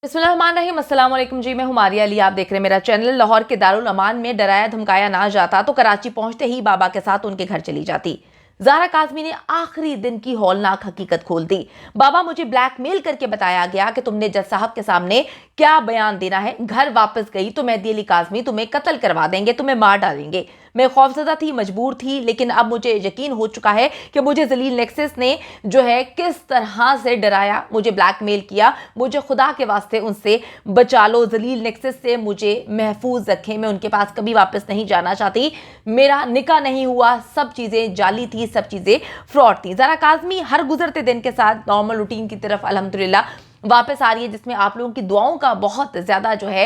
बिस्मिल्लाहिर्रहमानिर्रहीम, अस्सलाम वालेकुम जी। मैं हूं मारिया अली, आप देख रहे हैं मेरा चैनल। लाहौर के दारुल अमान में डराया धमकाया ना जाता तो कराची पहुंचते ही बाबा के साथ उनके घर चली जाती। ज़हरा काज़मी ने आखिरी दिन की हौलनाक हकीकत खोल दी। बाबा, मुझे ब्लैकमेल करके बताया गया कि तुमने जज साहब के सामने क्या बयान देना है। घर वापस गई तो मेहदी अली काज़मी तुम्हें कत्ल करवा देंगे, तुम्हें मार डालेंगे। मैं खौफजदा थी, मजबूर थी, लेकिन अब मुझे यकीन हो चुका है कि मुझे जलील नेक्सस ने जो है किस तरह से डराया, मुझे ब्लैकमेल किया। मुझे खुदा के वास्ते उनसे बचा लो, जलील नेक्सस से मुझे महफूज रखें। मैं उनके पास कभी वापस नहीं जाना चाहती। मेरा निकाह नहीं हुआ, सब चीज़ें जाली थी, सब चीज़ें फ्रॉड थी। ज़हरा काज़मी हर गुजरते दिन के साथ नॉर्मल रूटीन की तरफ अल्हम्दुलिल्लाह वापस आ रही है, जिसमें आप लोगों की दुआओं का बहुत ज़्यादा जो है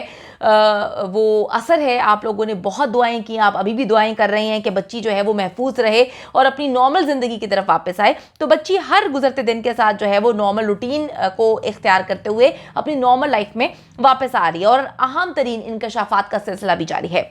वो असर है। आप लोगों ने बहुत दुआएं की, आप अभी भी दुआएं कर रहे हैं कि बच्ची जो है वो महफूज रहे और अपनी नॉर्मल ज़िंदगी की तरफ वापस आए। तो बच्ची हर गुजरते दिन के साथ जो है वो नॉर्मल रूटीन को इख्तियार करते हुए अपनी नॉर्मल लाइफ में वापस आ रही है और अहम तरीन इंकशाफात का सिलसिला भी जारी है।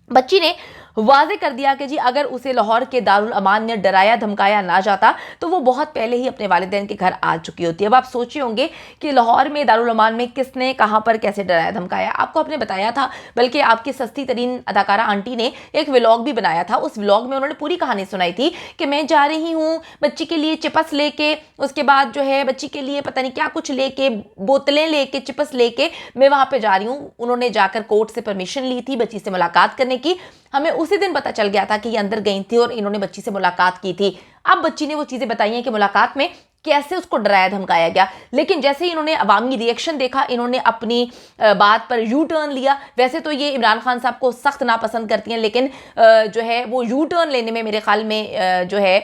बच्ची ने वाजे कर दिया कि जी अगर उसे लाहौर के दारुल अमान ने डराया धमकाया ना जाता तो वो बहुत पहले ही अपने वालिदैन के घर आ चुकी होती। अब आप सोचे होंगे कि लाहौर में दारुल अमान में किसने कहां पर कैसे डराया धमकाया। आपको आपने बताया था, बल्कि आपकी सस्ती तरीन अदाकारा आंटी ने एक व्लॉग भी बनाया था। उस व्लॉग में उन्होंने पूरी कहानी सुनाई थी कि मैं जा रही हूँ बच्ची के लिए चिपस लेके, उसके बाद जो है बच्ची के लिए पता नहीं क्या कुछ लेके, बोतलें लेके, चिपस लेके मैं वहां पर जा रही हूँ। उन्होंने जाकर कोर्ट से परमिशन ली थी बच्ची से मुलाकात करने की। हमें उसी दिन पता चल गया था कि ये अंदर गई थी और इन्होंने बच्ची से मुलाकात की थी। अब बच्ची ने वो चीज़ें बताई हैं कि मुलाकात में कैसे उसको डराया धमकाया गया, लेकिन जैसे ही इन्होंने अवामी रिएक्शन देखा, इन्होंने अपनी बात पर यू टर्न लिया। वैसे तो ये इमरान खान साहब को सख्त नापसंद करती हैं, लेकिन जो है वो यू टर्न लेने में मेरे ख्याल में जो है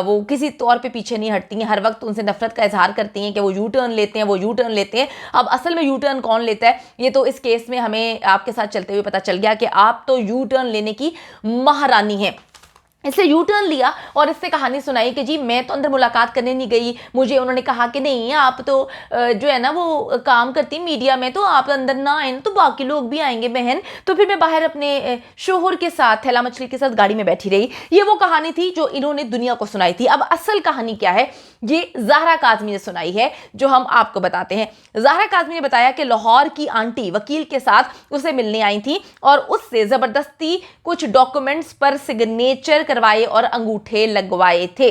वो किसी तौर पे पीछे नहीं हटती हैं। हर वक्त उनसे नफरत का इजहार करती हैं कि वो यू टर्न लेते हैं, वो यू टर्न लेते हैं। अब असल में यू टर्न कौन लेता है, ये तो इस केस में हमें आपके साथ चलते हुए पता चल गया कि आप तो यू टर्न लेने की महारानी हैं। इससे यू टर्न लिया और इससे कहानी सुनाई कि जी मैं तो अंदर मुलाकात करने नहीं गई, मुझे उन्होंने कहा कि नहीं आप तो जो है ना वो काम करती मीडिया में, तो आप अंदर ना आए तो बाकी लोग भी आएंगे बहन। तो फिर मैं बाहर अपने शोहर के साथ, थैला मछली के साथ गाड़ी में बैठी रही। ये वो कहानी थी जो इन्होंने दुनिया को सुनाई थी। अब असल कहानी क्या है, ये ज़हरा काज़मी ने सुनाई है, जो हम आपको बताते हैं। ज़हरा काज़मी ने बताया कि लाहौर की आंटी वकील के साथ उसे मिलने आई थी और उससे ज़बरदस्ती कुछ डॉक्यूमेंट्स पर सिग्नेचर करवाए और अंगूठे लगवाए थे।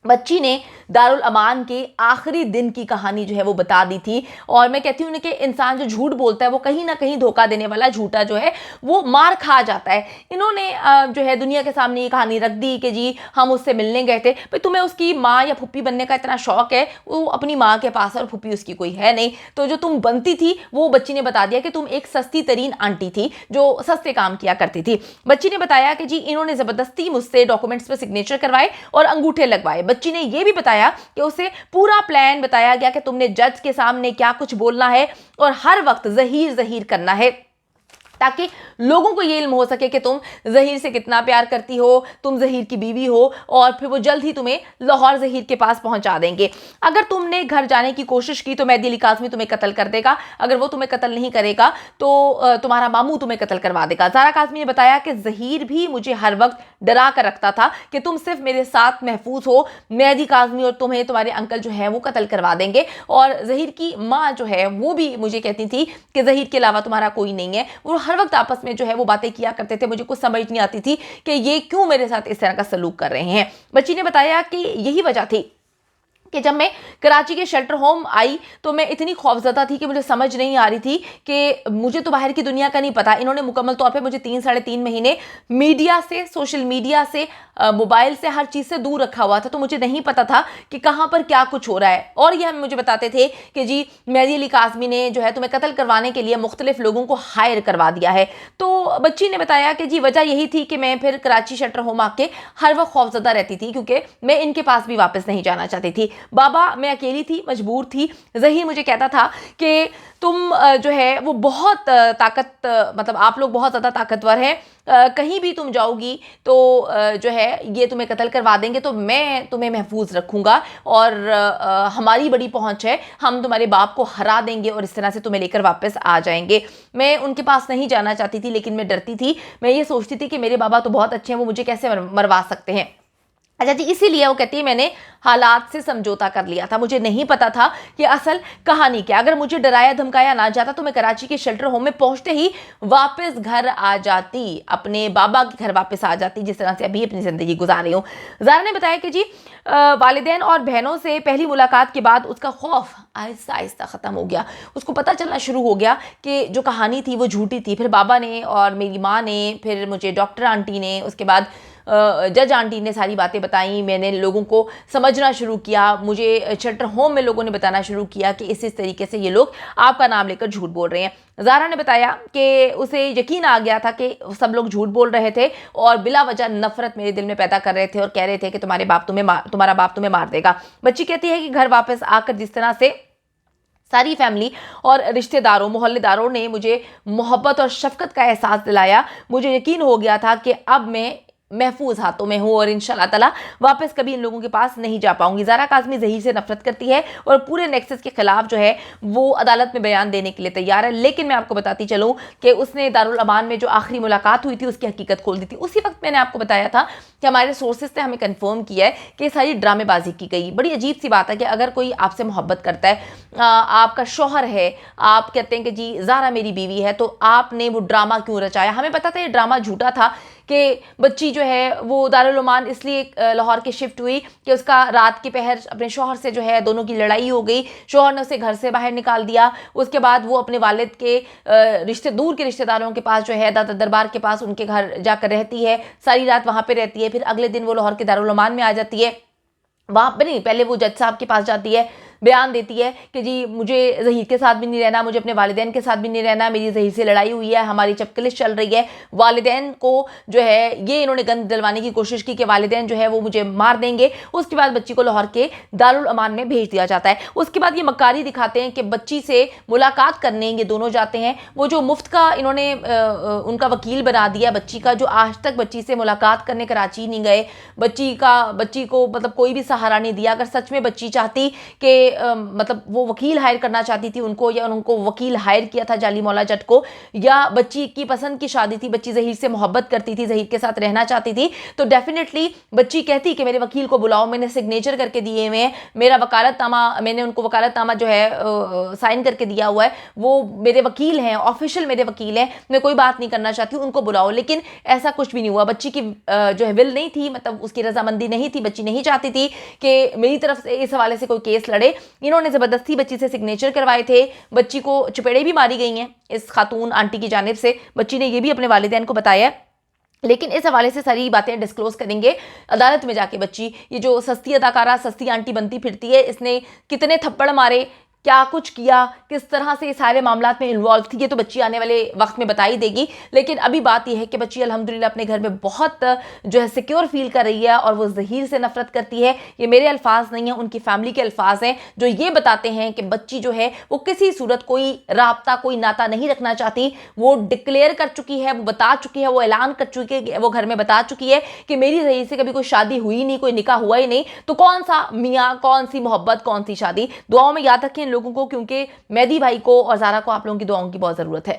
बच्ची ने दारुल अमान के आखिरी दिन की कहानी जो है वो बता दी थी। और मैं कहती हूँ कि इंसान जो झूठ बोलता है वो कहीं ना कहीं धोखा देने वाला झूठा जो है वो मार खा जाता है। इन्होंने जो है दुनिया के सामने ये कहानी रख दी कि जी हम उससे मिलने गए थे। भाई तुम्हें उसकी माँ या फुप्पी बनने का इतना शौक है, वो अपनी माँ के पास और फुप्पी उसकी कोई है नहीं, तो जो तुम बनती थी वो बच्ची ने बता दिया कि तुम एक सस्ती तरीन आंटी थी जो सस्ते काम किया करती थी। बच्ची ने बताया कि जी इन्होंने ज़बरदस्ती मुझसे डॉक्यूमेंट्स पर सिग्नेचर करवाए और अंगूठे लगवाए। बच्ची ने यह भी बताया कि उसे पूरा प्लान बताया गया कि तुमने जज के सामने क्या कुछ बोलना है और हर वक्त ज़हीर ज़हीर करना है, ताकि लोगों को ये इल्म हो सके कि तुम ज़हीर से कितना प्यार करती हो, तुम ज़हीर की बीवी हो, और फिर वो जल्द ही तुम्हें लाहौर ज़हीर के पास पहुंचा देंगे। अगर तुमने घर जाने की कोशिश की तो मेहदी अली काज़मी तुम्हें कत्ल कर देगा, अगर वो तुम्हें कत्ल नहीं करेगा तो तुम्हारा मामू तुम्हें कत्ल करवा देगा। ज़हरा काज़मी ने बताया कि ज़हीर भी मुझे हर वक्त डरा कर रखता था कि तुम सिर्फ मेरे साथ महफूज हो, मेहदी काज़मी और तुम्हें तुम्हारे अंकल जो है वो कत्ल करवा देंगे। और ज़हीर की माँ जो है वो भी मुझे कहती थी कि ज़हीर के अलावा तुम्हारा कोई नहीं है। वो हर वक्त आपस में जो है वो बातें किया करते थे। मुझे कुछ समझ नहीं आती थी कि ये क्यों मेरे साथ इस तरह का सलूक कर रहे हैं। बच्ची ने बताया कि यही वजह थी कि जब मैं कराची के शेल्टर होम आई तो मैं इतनी खौफजदा थी कि मुझे समझ नहीं आ रही थी कि मुझे तो बाहर की दुनिया का नहीं पता। इन्होंने मुकम्मल तौर पे मुझे 3-3.5 महीने मीडिया से, सोशल मीडिया से, मोबाइल से, हर चीज़ से दूर रखा हुआ था। तो मुझे नहीं पता था कि कहाँ पर क्या कुछ हो रहा है। और ये मुझे बताते थे कि जी मेहदी अली काज़मी ने जो है तुम्हें कत्ल करवाने के लिए मुख्तलिफ लोगों को हायर करवा दिया है। तो बच्ची ने बताया कि जी वजह यही थी कि मैं फिर कराची शेल्टर होम आके हर वक्त खौफजदा रहती थी, क्योंकि मैं इनके पास भी वापस नहीं जाना चाहती थी। बाबा, मैं अकेली थी, मजबूर थी। ज़हीर मुझे कहता था कि तुम जो है वो बहुत मतलब आप लोग बहुत ज़्यादा ताकतवर हैं, कहीं भी तुम जाओगी तो जो है ये तुम्हें कत्ल करवा देंगे, तो मैं तुम्हें महफूज रखूँगा और हमारी बड़ी पहुँच है, हम तुम्हारे बाप को हरा देंगे और इस तरह से तुम्हें लेकर वापस आ जाएंगे। मैं उनके पास नहीं जाना चाहती थी, लेकिन मैं डरती थी। मैं ये सोचती थी कि मेरे बाबा तो बहुत अच्छे हैं, वो मुझे कैसे मरवा सकते हैं। अच्छा जी, इसीलिए वो कहती है मैंने हालात से समझौता कर लिया था, मुझे नहीं पता था कि असल कहानी क्या। अगर मुझे डराया धमकाया ना जाता तो मैं कराची के शेल्टर होम में पहुंचते ही वापस घर आ जाती, अपने बाबा के घर वापस आ जाती, जिस तरह से अभी अपनी ज़िंदगी गुजार रही हूँ। ज़ारा ने बताया कि जी वालिदैन और बहनों से पहली मुलाकात के बाद उसका खौफ आहिस्ता आहिस्ता ख़त्म हो गया। उसको पता चलना शुरू हो गया कि जो कहानी थी वो झूठी थी। फिर बाबा ने और मेरी माँ ने, फिर मुझे डॉक्टर आंटी ने, उसके बाद जज आंटी ने सारी बातें बताई। मैंने लोगों को समझना शुरू किया, मुझे शेल्टर होम में लोगों ने बताना शुरू किया कि इस तरीके से ये लोग आपका नाम लेकर झूठ बोल रहे हैं। ज़ारा ने बताया कि उसे यकीन आ गया था कि सब लोग झूठ बोल रहे थे और बिला वजह नफरत मेरे दिल में पैदा कर रहे थे और कह रहे थे कि तुम्हारा बाप तुम्हें मार देगा। बच्ची कहती है कि घर वापस आकर जिस तरह से सारी फैमिली और रिश्तेदारों मोहल्लेदारों ने मुझे मोहब्बत और शफकत का एहसास दिलाया, मुझे यकीन हो गया था कि अब मैं महफूज हाथों में हूँ और इंशाल्लाह ताला वापस कभी इन लोगों के पास नहीं जा पाऊंगी। ज़ारा काज़मी ज़हीर से नफरत करती है और पूरे नेक्सस के खिलाफ जो है वो अदालत में बयान देने के लिए तैयार है। लेकिन मैं आपको बताती चलूँ कि उसने दारुल अमान में जो आखिरी मुलाकात हुई थी उसकी हकीकत खोल दी थी। उसी वक्त मैंने आपको बताया था कि हमारे सोर्सेज ने हमें कन्फर्म किया है कि सारी ड्रामेबाजी की गई। बड़ी अजीब सी बात है कि अगर कोई आपसे मोहब्बत करता है, आपका शौहर है, आप कहते हैं कि जी ज़ारा मेरी बीवी है, तो आपने वो ड्रामा क्यों रचाया। हमें पता था ये ड्रामा झूठा था कि बच्ची जो है वो दारुल उमान इसलिए लाहौर के शिफ्ट हुई कि उसका रात के पहर अपने शौहर से जो है दोनों की लड़ाई हो गई, शौहर ने उसे घर से बाहर निकाल दिया। उसके बाद वो अपने वालिद के दूर के रिश्तेदारों के पास जो है दादा दरबार के पास उनके घर जाकर रहती है, सारी रात वहाँ पे रहती है। फिर अगले दिन वो लाहौर के दारुल उमान में आ जाती है। वहाँ पर नहीं, पहले वो जज साहब के पास जाती है, बयान देती है कि जी मुझे ज़हीर के साथ भी नहीं रहना, मुझे अपने वालिदैन के साथ भी नहीं रहना, मेरी ज़हीर से लड़ाई हुई है, हमारी चपकलिश चल रही है। वालिदैन को जो है ये इन्होंने गंद दिलवाने की कोशिश की कि वालिदैन जो है वो मुझे मार देंगे। उसके बाद बच्ची को लाहौर के दारुल अमान में भेज दिया जाता है। उसके बाद ये मक्कारी दिखाते हैं कि बच्ची से मुलाकात करने ये दोनों जाते हैं। वो जो मुफ्त का इन्होंने उनका वकील बना दिया बच्ची का, जो आज तक बच्ची से मुलाकात करने कराची नहीं गए, बच्ची को मतलब कोई भी सहारा नहीं दिया। अगर सच में बच्ची चाहती कि मतलब वो वकील हायर करना चाहती थी उनको, या उनको वकील हायर किया था जाली मौला जट को, या बच्ची की पसंद की शादी थी, बच्ची ज़हीर से मोहब्बत करती थी, ज़हीर के साथ रहना चाहती थी, तो डेफिनेटली बच्ची कहती कि मेरे वकील को बुलाओ, मैंने सिग्नेचर करके दिए हुए हैं, मेरा वकालतनामा, मैंने उनको वकालतनामा जो है साइन करके दिया हुआ है, वो मेरे वकील हैं, ऑफिशियल मेरे वकील हैं, मैं कोई बात नहीं करना चाहती, उनको बुलाओ। लेकिन ऐसा कुछ भी नहीं हुआ। बच्ची की जो है विल नहीं थी, मतलब उसकी रजामंदी नहीं थी, बच्ची नहीं चाहती थी कि मेरी तरफ से इस हवाले से कोई केस लड़े। इन्होंने ज़बरदस्ती बच्ची से सिग्नेचर करवाए थे। बच्ची को चपेड़े भी मारी गई हैं इस खातून आंटी की जानिब से। बच्ची ने ये भी अपने वालिदैन को बताया। लेकिन इस हवाले से सारी बातें डिस्क्लोज करेंगे अदालत में जाके। बच्ची ये जो सस्ती अदाकारा, सस्ती आंटी बनती फिरती है, इसने कितने थप्पड़ मारे, क्या कुछ किया, किस तरह से सारे मामलात में इन्वॉल्व थी, ये तो बच्ची आने वाले वक्त में बता ही देगी। लेकिन अभी बात यह है कि बच्ची अल्हम्दुलिल्लाह अपने घर में बहुत जो है सिक्योर फील कर रही है और वो ज़हीर से नफरत करती है। ये मेरे अल्फाज नहीं हैं, उनकी फैमिली के अल्फाज हैं, जो ये बताते हैं कि बच्ची जो है वो किसी सूरत कोई राब्ता, कोई नाता नहीं रखना चाहती। वो डिक्लेयर कर चुकी है, वो बता चुकी है, वो ऐलान कर चुकी है, वो घर में बता चुकी है कि मेरी ज़हीर से कभी कोई शादी हुई नहीं, कोई निकाह हुआ ही नहीं, तो कौन सा मियाँ, कौन सी मोहब्बत, कौन सी शादी। दुआओं में याद रखें लोगों को, क्योंकि मेहदी भाई को और ज़ारा को आप लोगों की दुआओं की बहुत ज़रूरत है।